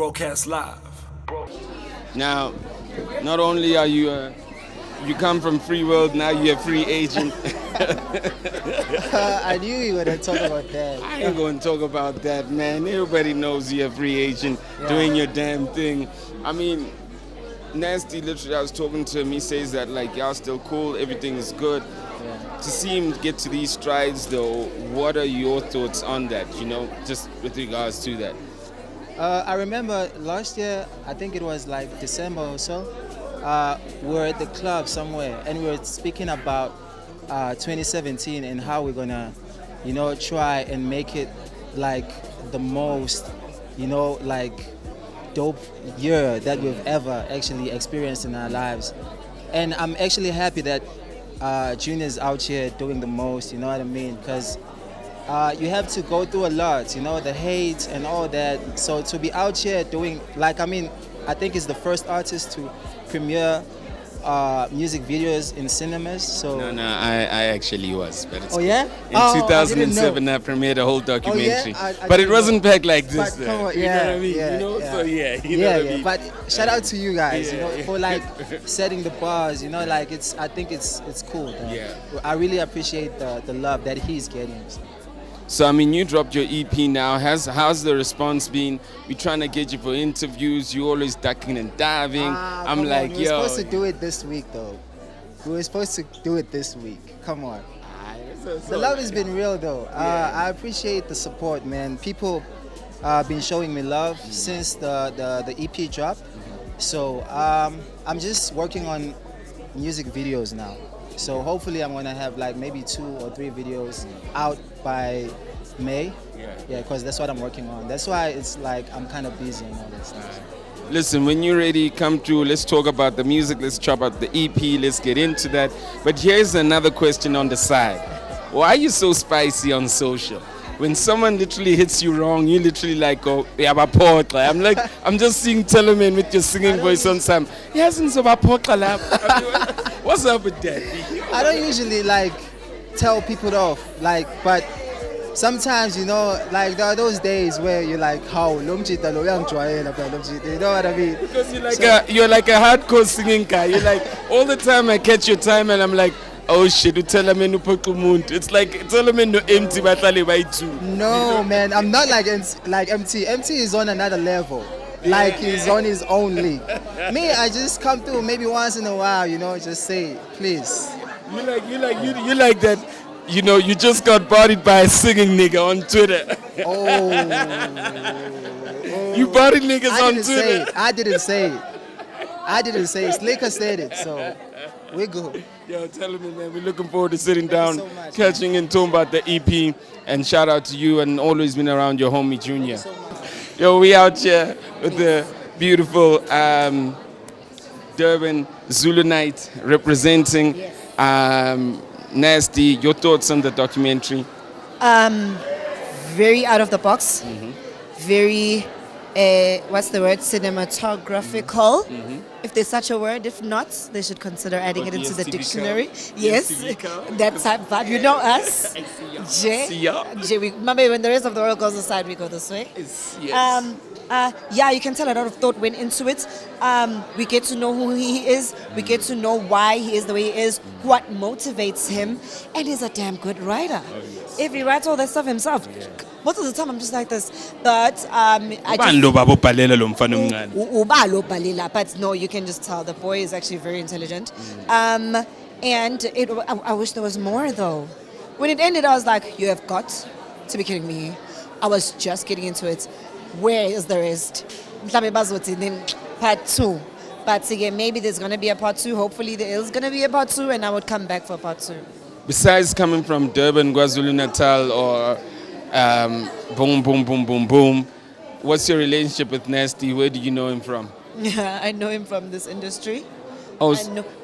broadcast live. Now, not only are you you come from Free World, now you're a free agent. I knew you were going to talk about that. I ain't going to talk about that, man. Everybody knows you're a free agent doing your damn thing. I mean, Nasty, literally, I was talking to him. He says that, like, y'all still cool, everything is good. Yeah. To see him get to these strides, though, what are your thoughts on that, just with regards to that? I remember last year, I think it was like December or so, we were at the club somewhere and we were speaking about 2017 and how we're gonna, try and make it like the most, like dope year that we've ever actually experienced in our lives. And I'm actually happy that June is out here doing the most, you know what I mean? Because you have to go through a lot, the hate and all that. So to be out here doing, I think it's the first artist to premiere music videos in cinemas. So No, I actually was. But it's oh yeah? In 2007, I premiered a whole documentary. I but it didn't wasn't packed like this. But come on, you know what I mean? yeah, So you know yeah, what I mean? But shout out to you guys, Yeah. for like setting the bars, like I think it's cool. Though. Yeah. I really appreciate the love that he's getting. So, I mean, you dropped your EP now. How's the response been? We're trying to get you for interviews. You're always ducking and diving. I'm like, we were yo. supposed to do it this week, though. We were supposed to do it this week. Come on. The love has been real, though. I appreciate the support, man. People been showing me love since the EP drop. So I'm just working on music videos now. So hopefully I'm gonna have like maybe 2 or 3 videos out by May. Yeah, because that's what I'm working on. That's why it's like I'm kind of busy and all that stuff. Listen, when you're ready, come through. Let's talk about the music. Let's talk about the EP. Let's get into that. But here's another question on the side. Why are you so spicy on social? When someone literally hits you wrong, you literally like go, I'm just seeing Tellaman with your singing voice on some. Yes, what's up with that? I don't usually like tell people off, but sometimes, like there are those days where you're like, how you know what I mean? Because you're like a hardcore singing guy. You're like, all the time I catch your time and I'm like, oh shit, Tellaman umuntu. It's like Tellaman no empty batlale by two. No, man, I'm not like MT. MT is on another level. Like he's on his own league. Me, I just come through maybe once in a while, just say, please. You like that. You just got bodied by a singing nigga on Twitter. Oh. You bodied niggas on Twitter. I didn't say it. Slicker said it, so we're good. Yo, tell me, man, we're looking forward to sitting down, so much, catching and talking about the EP. And shout out to you and always been around your homie Junior. So Yo, we out here with the beautiful Durban Zulu Night representing Nasty. Your thoughts on the documentary? Very out of the box. Very, what's the word? Cinematographical. If there's such a word. If not, they should consider adding it into the dictionary. Yes, that type vibe. You know us. J. Remember when the rest of the world goes aside, we go this way. Yes. You can tell a lot of thought went into it. We get to know who he is. We get to know why he is the way he is, what motivates him, and he's a damn good writer. If he writes all that stuff himself, most of the time I'm just like this. But but no, you can just tell the boy is actually very intelligent. And I wish there was more though. When it ended, I was like, you have got to be kidding me. I was just getting into it. Where is the rest? Then part 2. But again, maybe there's going to be a part 2. Hopefully there is going to be a part 2 and I would come back for part 2. Besides coming from Durban, KwaZulu-Natal or boom, boom, boom, boom, boom, what's your relationship with Nasty? Where do you know him from? I know him from this industry. Oh,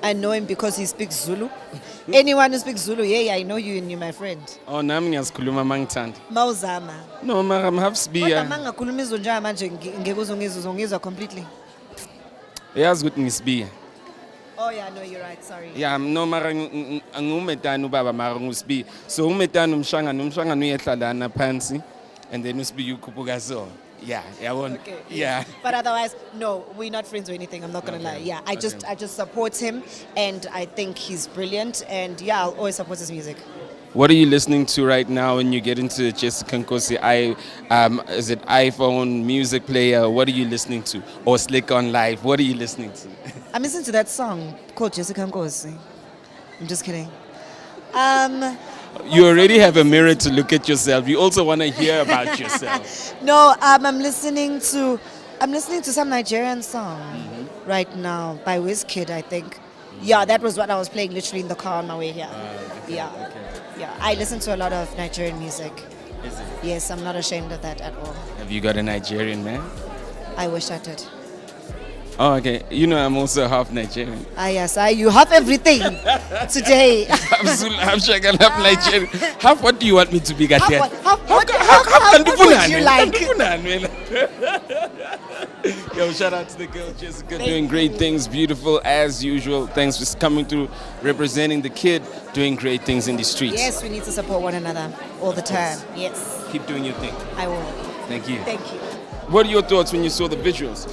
I know him because he speaks Zulu. Anyone who speaks Zulu, I know you and you're my friend. Oh, nami ngiyazikhuluma mangithanda. Mawuzama. No, mara I'm half Kodwa Sibia. mangakhuluma izonja manje ngeke uzongizwa completely. Yazi ukuthi ngisibia. Oh yeah, no, you're right. Sorry. Yeah, no mara angumetana ubaba mara ngusibia. So umetana umhlangano uyehlalana phansi and then usibia ukhuphuka so. Yeah, I won't. Okay. Yeah. But otherwise, no, we're not friends or anything. I'm not gonna lie. Yeah, I just support him, and I think he's brilliant. And yeah, I'll always support his music. What are you listening to right now when you get into Jessica Nkosi? Is it iPhone music player? What are you listening to? Or Slick on Live? What are you listening to? I'm listening to that song called Jessica Nkosi. I'm just kidding. You already have a mirror to look at yourself. You also want to hear about yourself. No, I'm listening to some Nigerian song right now by Wizkid, I think. Yeah, that was what I was playing literally in the car on my way here. Yeah. Yeah, I listen to a lot of Nigerian music. Is it? Yes, I'm not ashamed of that at all. Have you got a Nigerian man? I wish I did. Oh, okay. You know, I'm also half Nigerian. Ah, yes, you have everything today. Half Shagan, half Nigerian. Half what do you want me to be? What would you like? Yo, shout out to the girl Jessica, doing great things, beautiful as usual. Thanks for coming through, representing the kid, doing great things in the streets. Yes, we need to support one another all the time. Yes. Keep doing your thing. I will. Thank you. Thank you. What are your thoughts when you saw the visuals?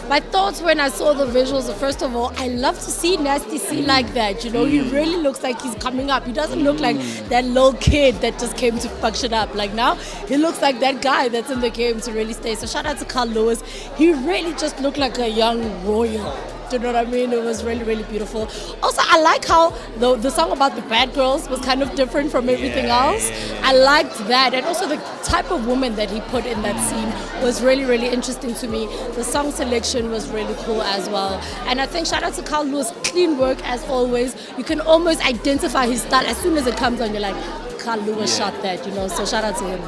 My thoughts when I saw the visuals, first of all, I love to see Nasty C like that. You know, he really looks like he's coming up. He doesn't look like that little kid that just came to fuck shit up. Like now, he looks like that guy that's in the game to really stay. So shout out to Carl Lewis. He really just looked like a young royal. Do you know what I mean? It was really, really beautiful. Also, I like how the song about the bad girls was kind of different from everything else. I liked that. And also the type of woman that he put in that scene was really, really interesting to me. The song selection was really cool as well. And I think shout out to Carl Lewis, clean work as always. You can almost identify his style as soon as it comes on. You're like, Carl Lewis shot that, you know, so shout out to him.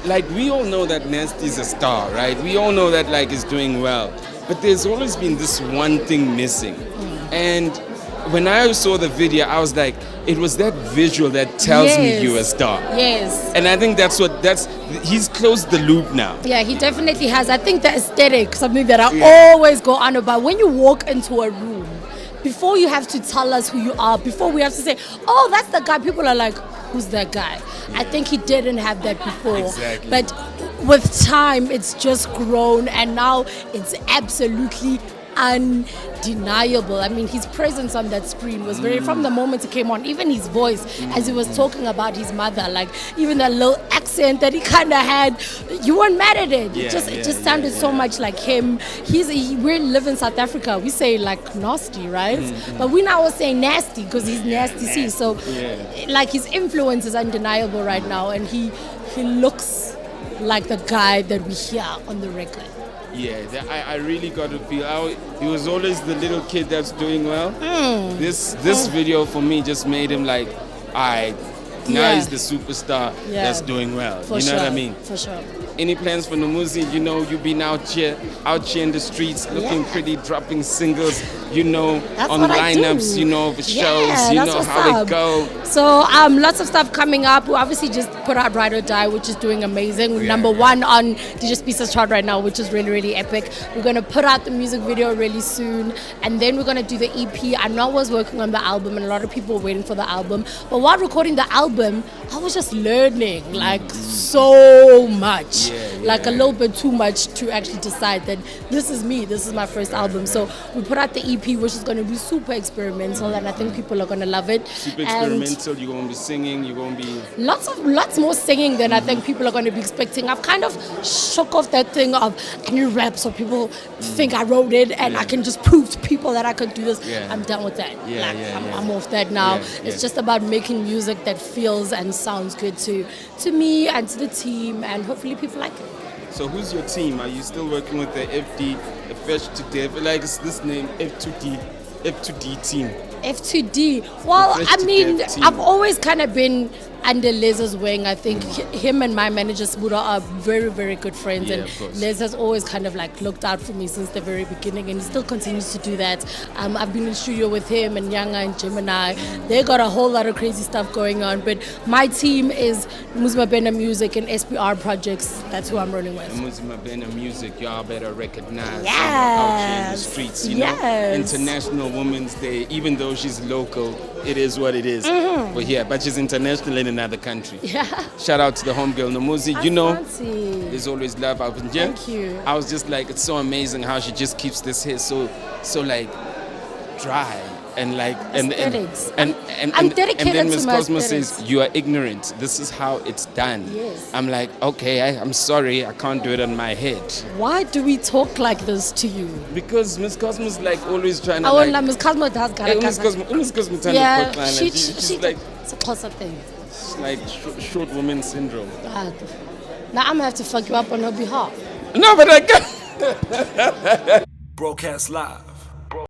Like, we all know that Nasty's a star, right? We all know that, like, he's doing well. But there's always been this one thing missing. And when I saw the video, I was like, it was that visual that tells me you're a star. Yes. And I think he's closed the loop now. Yeah, he definitely has. I think the aesthetic, something that I always go on about. When you walk into a room, before you have to tell us who you are, before we have to say, oh, that's the guy, people are like, who's that guy? I think he didn't have that before. Exactly. But with time, it's just grown, and now it's absolutely undeniable. I mean, his presence on that screen was very, from the moment he came on, even his voice, as he was talking about his mother, like even that little accent that he kind of had, you weren't mad at it. It just sounded so much like him. We live in South Africa. We say like nasty, right? But we now are saying nasty because he's nasty C. So like his influence is undeniable right now, and he looks like the guy that we hear on the record. Yeah, I really got to feel. He was always the little kid that's doing well. This video for me just made him like, now he's the superstar that's doing well. For you know sure. what I mean? For sure. Any plans for Moozlie? You know, you've been out here in the streets, looking pretty, dropping singles, you know, That's on what I lineups, do. you know, for shows, you that's know what's how up. they go. So lots of stuff coming up. We obviously just put out Ride or Die, which is doing amazing. We're number one on DJ Spisa's chart right now, which is really, really epic. We're going to put out the music video really soon, and then we're going to do the EP. I know I was working on the album, and a lot of people were waiting for the album. But while recording the album, I was just learning like so much, like a little bit too much to actually decide that this is me, this is my first album. So we put out the EP, which is going to be super experimental, and I think people are going to love it. Super experimental. You're going to be singing. You're going to be lots more singing than I think people are going to be expecting. I've kind of shook off that thing of can you rap so people think I wrote it and I can just prove to people that I could do this. I'm done with that. I'm off that now. It's just about making music that feels and sounds good to me and to the team, and hopefully people like it. So who's your team? Are you still working with the FD, the Fresh to Death? Like it's this name, F2D team. F2D. Well, I mean, I've always kind of been under Les's wing. I think him and my manager Sbuda are very, very good friends, and Les has always kind of like looked out for me since the very beginning, and he still continues to do that. I've been in the studio with him and Nyanga and Gemini. They got a whole lot of crazy stuff going on, but my team is Muzima Music and SPR Projects. That's who I'm rolling with. Muzima Music, y'all better recognize out here in the streets, you know. International Women's Day, even though she's local, it is what it is for here. But she's international in another country. Yeah. Shout out to the homegirl Moozlie. You know, Asante. there's always love out in here. Thank you. I was just like, it's so amazing how she just keeps this hair so like dry and like Aesthetics. and I'm dedicated and then to Miss my Cosmo aesthetics. says you are ignorant. This is how it's done. Yes. I'm like, okay, I'm sorry, I can't do it on my head Why do we talk like this to you? because Miss Cosmo's like always trying to I won't like. Miss Cosmo does Hey, Miss gotta Cosmo trying Yeah, to she she's like it's a closer thing. short woman syndrome. God. Now I'm gonna have to fuck you up on her behalf. No, but I can't. Broadcast live